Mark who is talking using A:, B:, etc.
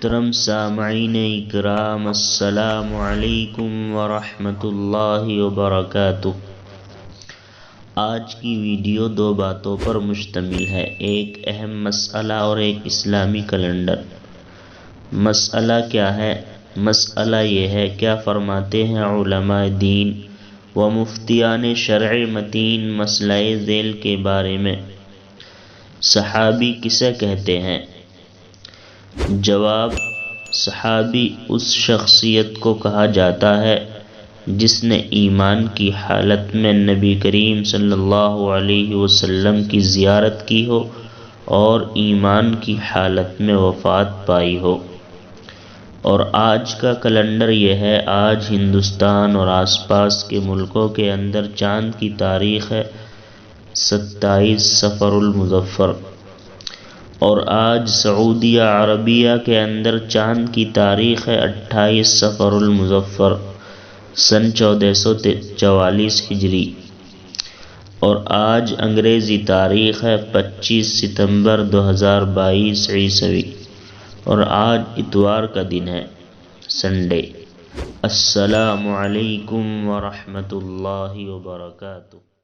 A: محترم سامعین اکرام، السلام علیکم ورحمۃ اللہ وبرکاتہ۔ آج کی ویڈیو دو باتوں پر مشتمل ہے، ایک اہم مسئلہ اور ایک اسلامی کیلنڈر۔ مسئلہ کیا ہے؟ مسئلہ یہ ہے، کیا فرماتے ہیں علماء دین و مفتیان شرع متین مسئلہ ذیل کے بارے میں؟ صحابی کسے کہتے ہیں؟ جواب: صحابی اس شخصیت کو کہا جاتا ہے جس نے ایمان کی حالت میں نبی کریم صلی اللہ علیہ وسلم کی زیارت کی ہو اور ایمان کی حالت میں وفات پائی ہو۔ اور آج کا کیلنڈر یہ ہے، آج ہندوستان اور آس پاس کے ملکوں کے اندر چاند کی تاریخ ہے 27 صفر المظفر، اور آج سعودیہ عربیہ کے اندر چاند کی تاریخ ہے 28 صفر المظفر سن 1444 ہجری، اور آج انگریزی تاریخ ہے 25 ستمبر 2022 عیسوی، اور آج اتوار کا دن ہے، سنڈے۔ السلام علیکم ورحمۃ اللہ وبرکاتہ۔